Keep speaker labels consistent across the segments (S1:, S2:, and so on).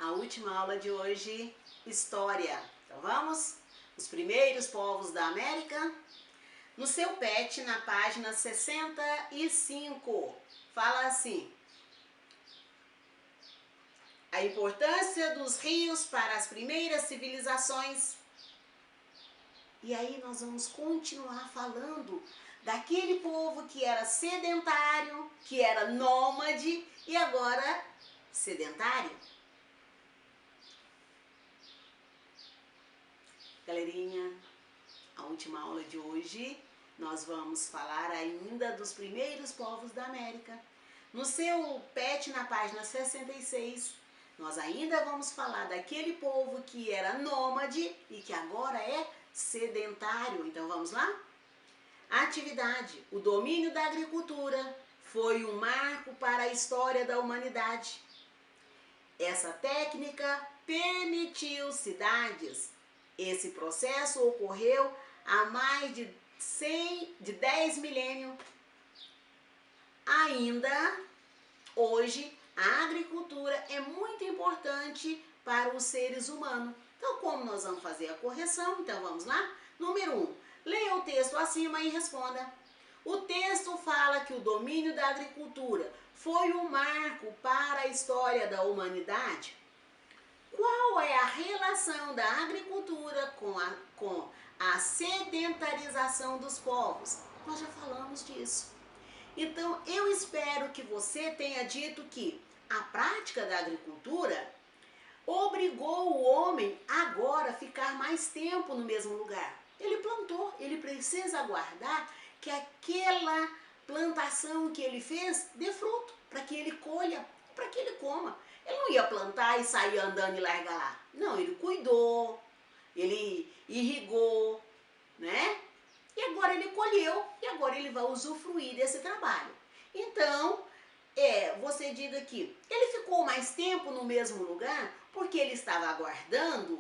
S1: a última aula de hoje, História. Então vamos? Os primeiros povos da América. No seu PET, na página 65, fala assim: a importância dos rios para as primeiras civilizações. E aí nós vamos continuar falando daquele povo que era sedentário, que era nômade e agora sedentário. Galerinha, a última aula de hoje nós vamos falar ainda dos primeiros povos da América. No seu PET, na página 66, nós ainda vamos falar daquele povo que era nômade e que agora é sedentário. Então vamos lá? A atividade, o domínio da agricultura foi um marco para a história da humanidade. Essa técnica permitiu cidades. Esse processo ocorreu há mais de 10 milênios. Ainda hoje, a agricultura é muito importante para os seres humanos. Então, como nós vamos fazer a correção? Então, vamos lá? Número 1. Leia o texto acima e responda. O texto fala que o domínio da agricultura foi um marco para a história da humanidade. Qual é a relação da agricultura com a sedentarização dos povos? Nós já falamos disso. Então, eu espero que você tenha dito que a prática da agricultura obrigou o homem agora a ficar mais tempo no mesmo lugar. Ele plantou, ele precisa aguardar que aquela plantação que ele fez dê fruto, para que ele colha, para que ele coma. Ele não ia plantar e sair andando e largar lá. Não, ele cuidou, ele irrigou, né? E agora ele colheu e agora ele vai usufruir desse trabalho. Então, você diga que ele ficou mais tempo no mesmo lugar porque ele estava aguardando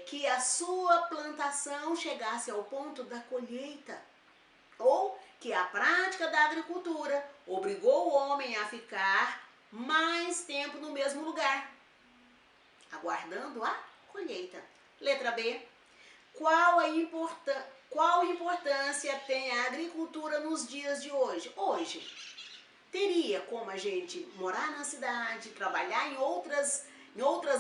S1: que a sua plantação chegasse ao ponto da colheita. Ou que a prática da agricultura obrigou o homem a ficar mais tempo no mesmo lugar, aguardando a colheita. Letra B. Qual importância tem a agricultura nos dias de hoje? Hoje, teria como a gente morar na cidade, trabalhar em outras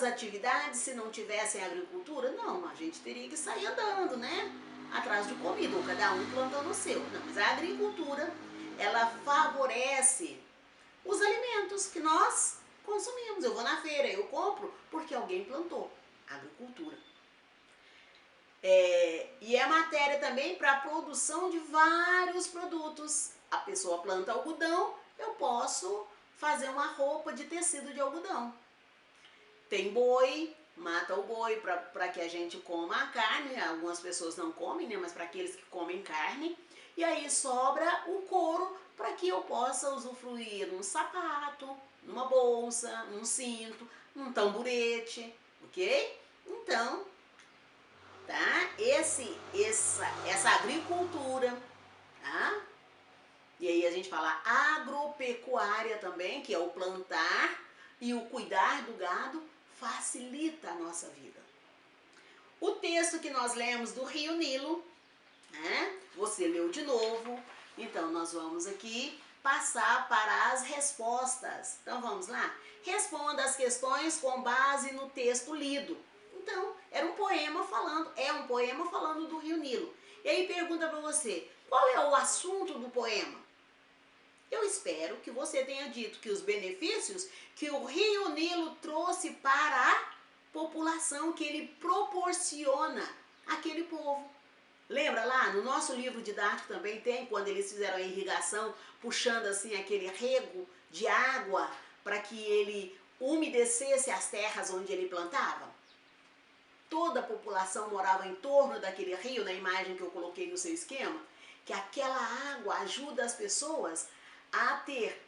S1: atividades se não tivesse agricultura? Não, a gente teria que sair andando, né? Atrás de comida, ou cada um plantando o seu. Não, mas a agricultura, ela favorece os alimentos que nós consumimos. Eu vou na feira, eu compro porque alguém plantou. Agricultura. E é matéria também para a produção de vários produtos. A pessoa planta algodão, eu posso fazer uma roupa de tecido de algodão. Tem boi, mata o boi para que a gente coma a carne. Algumas pessoas não comem, né? Mas para aqueles que comem carne. E aí sobra o couro para que eu possa usufruir num sapato, numa bolsa, num cinto, num tamborete, ok? Então, tá? Essa agricultura, tá? E aí a gente fala agropecuária também, que é o plantar e o cuidar do gado, facilita a nossa vida. O texto que nós lemos do Rio Nilo, né? Você leu de novo, então nós vamos aqui passar para as respostas. Então vamos lá? Responda as questões com base no texto lido. Então, é um poema falando do Rio Nilo. E aí pergunta para você, qual é o assunto do poema? Eu espero que você tenha dito que os benefícios que o Rio Nilo trouxe para a população, que ele proporciona àquele povo. Lembra lá, no nosso livro didático também tem, quando eles fizeram a irrigação, puxando assim aquele rego de água para que ele umedecesse as terras onde ele plantava? Toda a população morava em torno daquele rio, na imagem que eu coloquei no seu esquema, que aquela água ajuda as pessoas a ter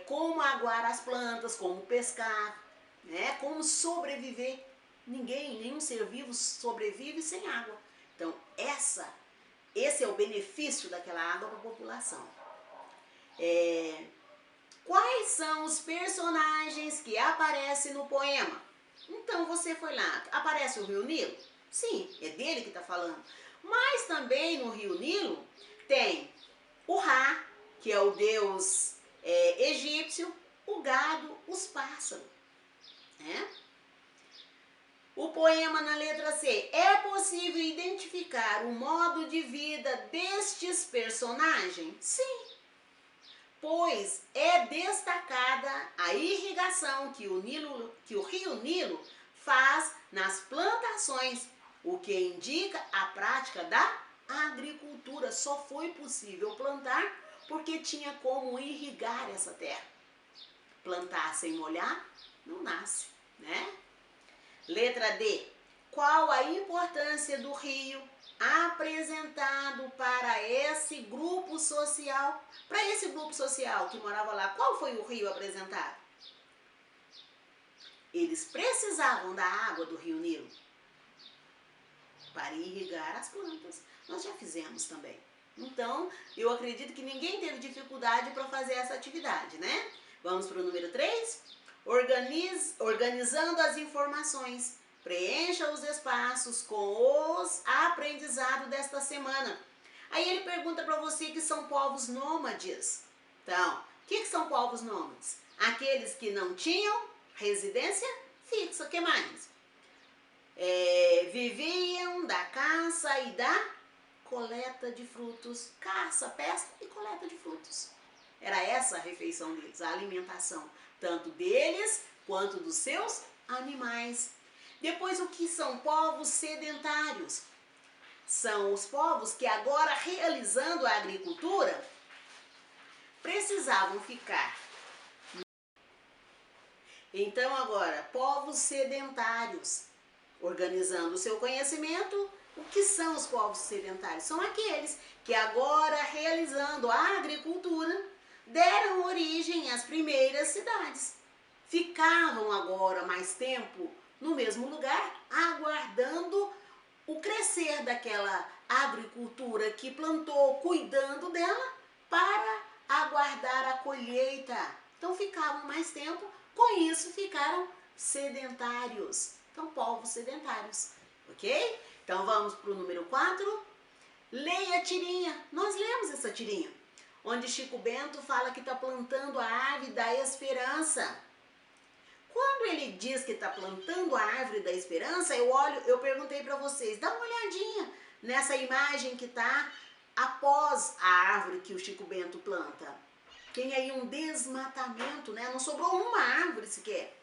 S1: como aguar as plantas, como pescar, né, como sobreviver. Nenhum ser vivo sobrevive sem água. Então, esse é o benefício daquela água para a população. Quais são os personagens que aparecem no poema? Então você foi lá, aparece o Rio Nilo? Sim, é dele que está falando. Mas também no Rio Nilo tem o Ra, que é o deus egípcio, o gado, os pássaros. Né? O poema na letra C. É possível identificar o modo de vida destes personagens? Sim, pois é destacada a irrigação que o rio Nilo faz nas plantações, o que indica a prática da agricultura. Só foi possível plantar porque tinha como irrigar essa terra. Plantar sem molhar não nasce, né? Letra D. Qual a importância do rio apresentado para esse grupo social? Para esse grupo social que morava lá, qual foi o rio apresentado? Eles precisavam da água do rio Nilo para irrigar as plantas. Nós já fizemos também. Então, eu acredito que ninguém teve dificuldade para fazer essa atividade, né? Vamos para o número 3? Organizando as informações. Preencha os espaços com os aprendizados desta semana. Aí ele pergunta para você que são povos nômades. Então, o que são povos nômades? Aqueles que não tinham residência fixa. O que mais? Viviam da caça e da coleta de frutos. Caça, pesca e coleta de frutos. Era essa a refeição deles, a alimentação, tanto deles quanto dos seus animais. Depois, o que são povos sedentários? São os povos que agora, realizando a agricultura, precisavam ficar. Então, agora, povos sedentários, organizando o seu conhecimento. O que são os povos sedentários? São aqueles que agora, realizando a agricultura, deram origem às primeiras cidades. Ficavam agora mais tempo no mesmo lugar, aguardando o crescer daquela agricultura que plantou, cuidando dela, para aguardar a colheita. Então ficavam mais tempo, com isso ficaram sedentários. Então, povos sedentários, ok? Então vamos para o número 4. Leia a tirinha. Nós lemos essa tirinha, onde Chico Bento fala que está plantando a árvore da esperança. Quando ele diz que está plantando a árvore da esperança, eu perguntei para vocês, dá uma olhadinha nessa imagem que está após a árvore que o Chico Bento planta. Tem aí um desmatamento, né? Não sobrou uma árvore sequer.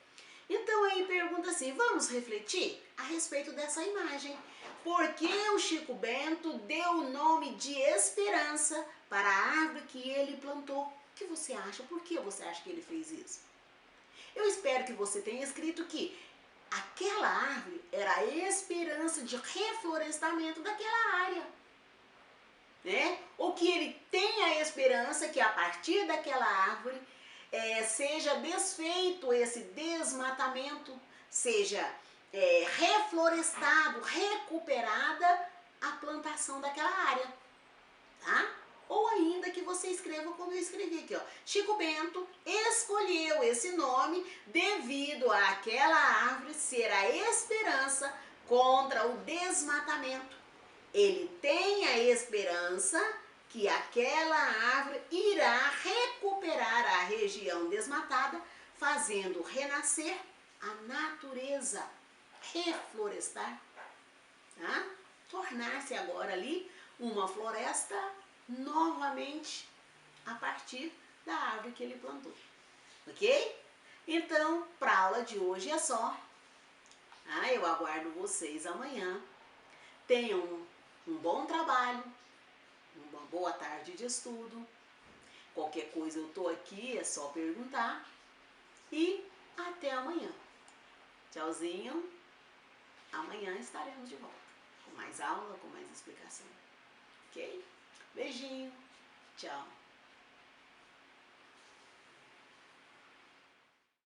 S1: Então aí pergunta assim, vamos refletir a respeito dessa imagem. Por que o Chico Bento deu o nome de esperança para a árvore que ele plantou? O que você acha? Por que você acha que ele fez isso? Eu espero que você tenha escrito que aquela árvore era a esperança de reflorestamento daquela área. Né? Ou que ele tem a esperança que a partir daquela árvore seja desfeito esse desmatamento, seja reflorestado, recuperada a plantação daquela área. Tá? Ou ainda que você escreva como eu escrevi aqui, ó. Chico Bento escolheu esse nome devido àquela árvore ser a esperança contra o desmatamento. Ele tem a esperança que aquela árvore irá recuperar a região desmatada, fazendo renascer a natureza, reflorestar, tá? Tornar-se agora ali uma floresta novamente a partir da árvore que ele plantou, ok? Então, para a aula de hoje é só. Eu aguardo vocês amanhã. Tenham um bom trabalho, uma boa tarde de estudo. Qualquer coisa eu estou aqui, é só perguntar. E até amanhã. Tchauzinho. Amanhã estaremos de volta com mais aula, com mais explicação. Ok? Beijinho. Tchau.